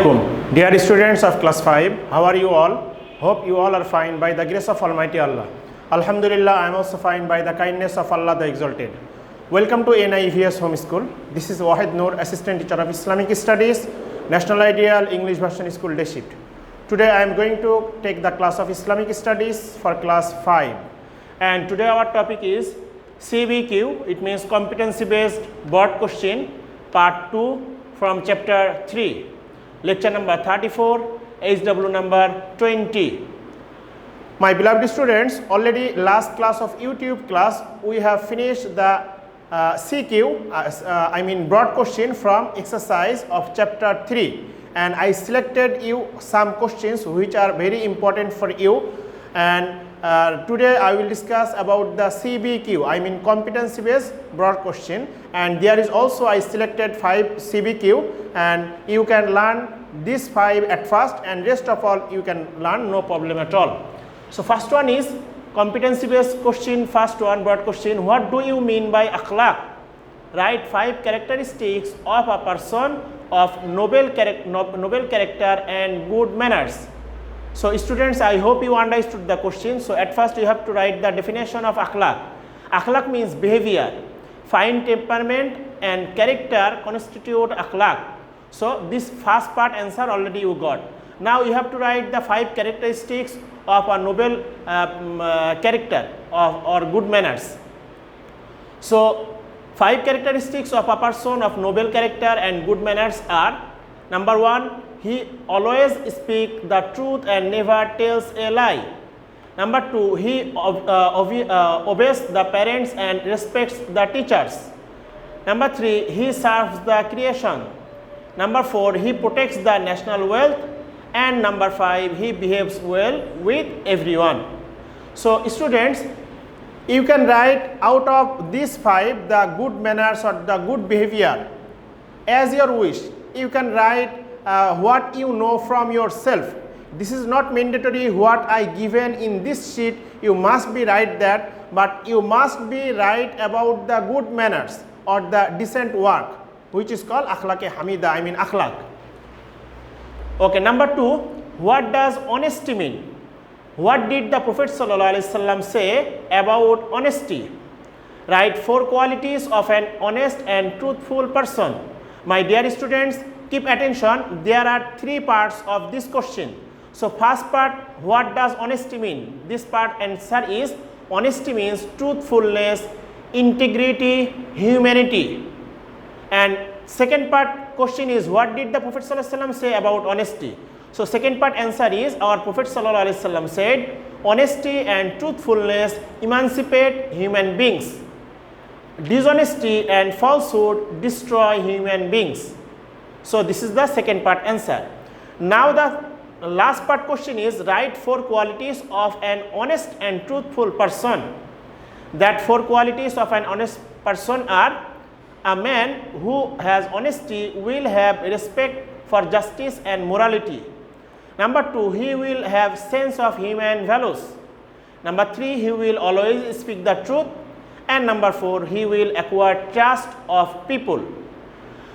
Assalamualaikum, dear students of class 5. How are you all? Hope you all are fine by the grace of Almighty Allah. Alhamdulillah, I am also fine by the kindness of Allah the Exalted. Welcome to NIVS Home School. This is Wahid Noor, Assistant Teacher of Islamic Studies, National Ideal English Version School Day Shift. Today I am going to take the class of Islamic Studies for class 5. And today our topic is CBQ, it means competency based board question, part 2 from chapter 3, lecture number 34, HW number 20. My beloved students, already last class of YouTube class, we have finished the CQ, broad question from exercise of chapter 3, and I selected you some questions which are very important for you, and today I will discuss about the CBQ, competency based broad question, and there is also I selected 5 CBQ, and you can learn these 5 at first, and rest of all you can learn no problem at all. So first one is competency based question, first one broad question. What do you mean by akhlaq? Write 5 characteristics of a person of noble character and good manners. So students, I hope you understood the question. So at first you have to write the definition of akhlaq. Akhlaq means behavior. Fine temperament and character constitute akhlaq. So this first part answer already you got. Now you have to write the 5 characteristics of a noble character or good manners. So 5 characteristics of a person of noble character and good manners are: number 1, he always speaks the truth and never tells a lie. Number 2, he obeys the parents and respects the teachers. Number 3, he serves the creation. Number 4, he protects the national wealth. And number 5, he behaves well with everyone. So students, you can write out of these 5 the good manners or the good behavior as your wish. You can write what you know from yourself. This is not mandatory what I given in this sheet, you must be write that, but you must be write about the good manners or the decent work, which is called akhlaq-e-hamida, akhlaq. Okay, number 2, what does honesty mean? What did the Prophet ﷺ say about honesty? Write 4 qualities of an honest and truthful person. My dear students, keep attention, there are 3 parts of this question. So first part, what does honesty mean? This part answer is, honesty means truthfulness, integrity, humanity. And second part question is, what did the Prophet ﷺ say about honesty? So second part answer is, our Prophet ﷺ said, honesty and truthfulness emancipate human beings. Dishonesty and falsehood destroy human beings. So this is the second part answer. Now the last part question is, write 4 qualities of an honest and truthful person. That 4 qualities of an honest person are: a man who has honesty will have respect for justice and morality. Number 2, he will have sense of human values. Number 3, he will always speak the truth. And number 4, he will acquire trust of people.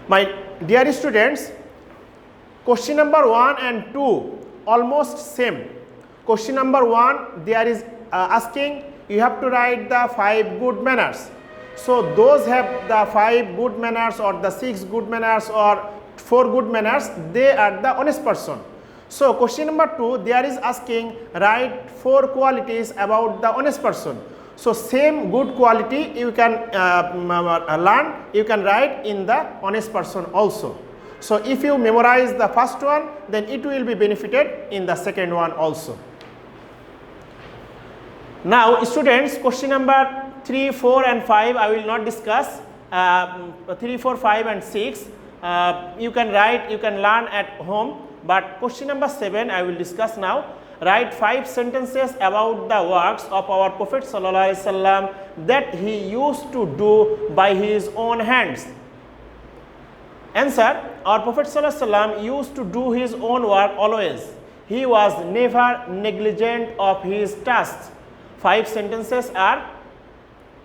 My dear students, question number 1 and 2 almost same. Question number 1, there is asking you have to write the 5 good manners. So those have the 5 good manners or the 6 good manners or 4 good manners, they are the honest person. So question number 2, there is asking write 4 qualities about the honest person. So same good quality you can learn, you can write in the honest person also. So if you memorize the first one, then it will be benefited in the second one also. Now students, question number 3, 4 and 5 I will not discuss. 3, 4, 5 and 6 you can write, you can learn at home, but question number 7 I will discuss now. Write 5 sentences about the works of our Prophet ﷺ that he used to do by his own hands. Answer: our Prophet ﷺ used to do his own work always. He was never negligent of his tasks. 5 sentences are: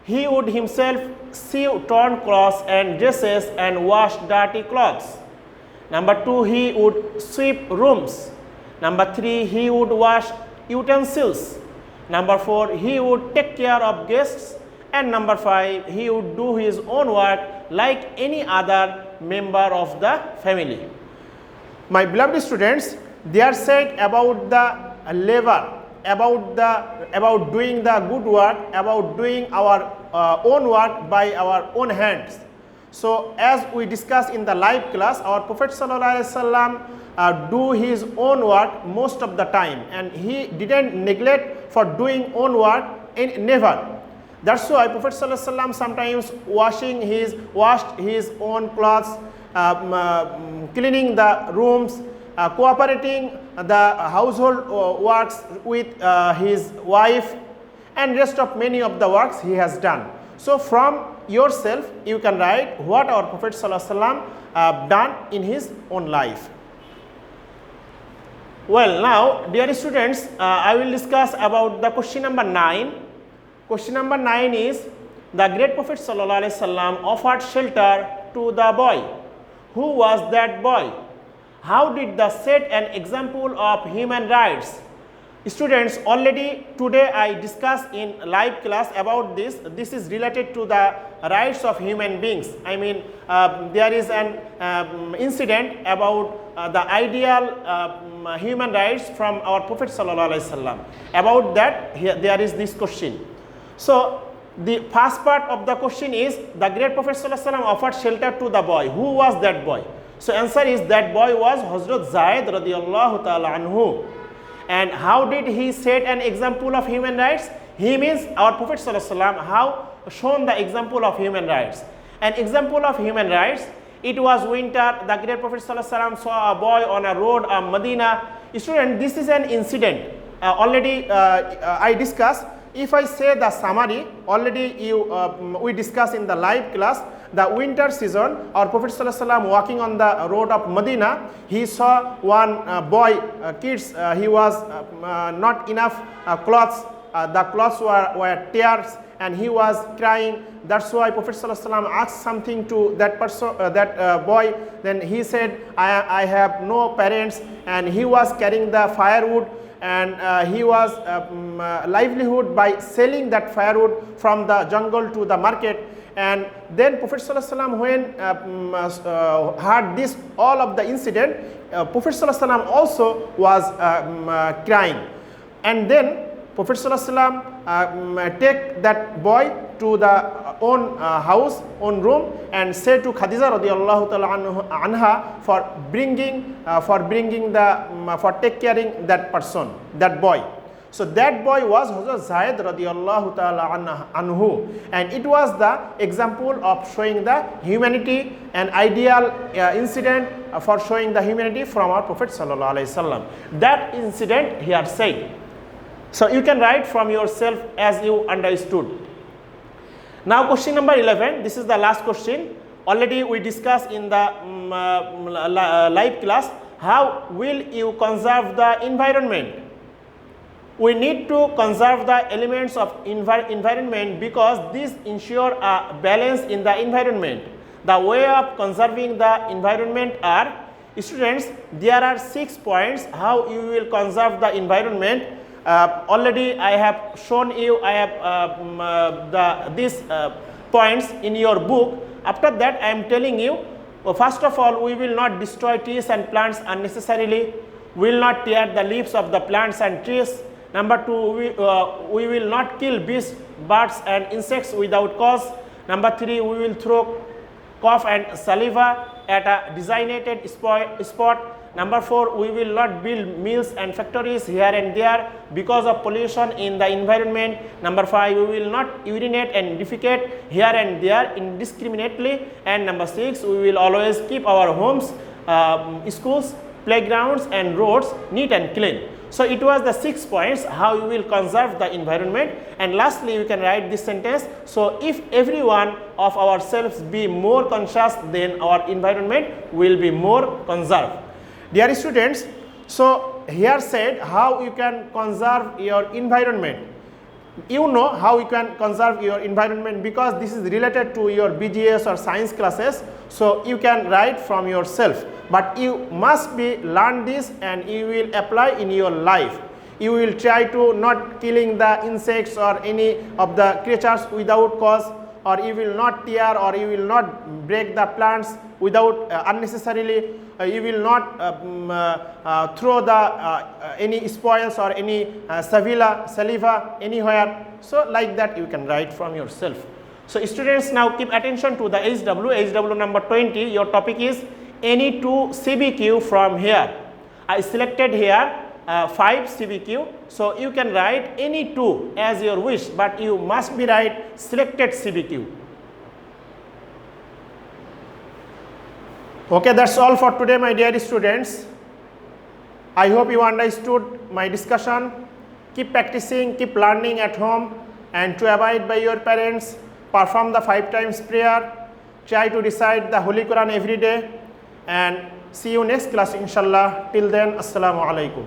he would himself sew torn cloths and dresses and wash dirty clothes. Number 2, he would sweep rooms. Number 3, he would wash utensils. Number 4, he would take care of guests. And number 5, he would do his own work like any other member of the family. My beloved students, they are said about the labor, about doing the good work, about doing our own work by our own hands. So as we discussed in the live class, our Prophet ﷺ do his own work most of the time, and he didn't neglect for doing own work never. That's why Prophet ﷺ sometimes washed his own clothes, cleaning the rooms, cooperating the household works with his wife, and rest of many of the works he has done. So from yourself you can write what our Prophet ﷺ done in his own life. Well, now dear students, I will discuss about the question number 9. Question number 9 is, the great Prophet ﷺ offered shelter to the boy. Who was that boy? How did they set an example of human rights? Students, already today I discussed in live class about this. This is related to the rights of human beings. I mean, there is an incident about the ideal human rights from our Prophet ﷺ. About that, there is this question. So the first part of the question is, the great Prophet ﷺ offered shelter to the boy. Who was that boy? So answer is, that boy was Hazrat Zaid radiyallahu ta'ala anhu. And how did he set an example of human rights? He means our Prophet ﷺ how shown the example of human rights. An example of human rights, it was winter, the great Prophet ﷺ saw a boy on a road of Medina. Student, this is an incident. Already I discussed. If I say the summary, already we discussed in the live class, the winter season, our Prophet ﷺ walking on the road of Medina, he saw one boy, kids, he was not enough clothes, the clothes were tears, and he was crying. That's why Prophet ﷺ asked something to that person, that boy. Then he said, I have no parents, and he was carrying the firewood, and he was livelihood by selling that firewood from the jungle to the market. And then Prophet ﷺ, when heard this all of the incident, Prophet ﷺ also was crying. And then Prophet ﷺ take that boy to the own house, own room, and say to Khadija radiyallahu ta'ala anha for take caring that person, that boy. So that boy was Hazrat Zaid radiyallahu ta'ala anhu, and it was the example of showing the humanity, an ideal incident for showing the humanity from our Prophet sallallahu alaihi wasallam. That incident here said. So you can write from yourself as you understood. Now question number 11, this is the last question. Already we discussed in the live class, how will you conserve the environment? We need to conserve the elements of environment because these ensure a balance in the environment. The way of conserving the environment are, students, there are 6 points how you will conserve the environment. Already I have shown you, I have these points in your book. After that I am telling you, first of all, we will not destroy trees and plants unnecessarily. We will not tear the leaves of the plants and trees. Number 2, we will not kill beasts, birds and insects without cause. Number 3, we will throw cough and saliva at a designated spot. Number 4, we will not build mills and factories here and there because of pollution in the environment. Number 5, we will not urinate and defecate here and there indiscriminately. And number 6, we will always keep our homes, schools, playgrounds and roads neat and clean. So it was the 6 points how you will conserve the environment. And lastly, you can write this sentence. So if every one of ourselves be more conscious, then our environment will be more conserved. Dear students, so here said how you can conserve your environment. you know how you can conserve your environment, because this is related to your BGS or science classes, so you can write from yourself, but you must be learn this and you will apply in your life. You will try to not killing the insects or any of the creatures without cause, or you will not tear or you will not break the plants without unnecessarily. You will not throw the any spoils or any saliva anywhere. So like that you can write from yourself. So students, now keep attention to the HW number 20. Your topic is any two CBQ from here. I selected here 5 CBQ, so you can write any two as your wish, but you must be write selected CBQ. Okay, that's all for today, my dear students. I hope you understood my discussion. Keep practicing, keep learning at home, and to abide by your parents, perform the 5 times prayer, try to recite the Holy Quran every day, and see you next class inshallah. Till then, Assalamu alaikum.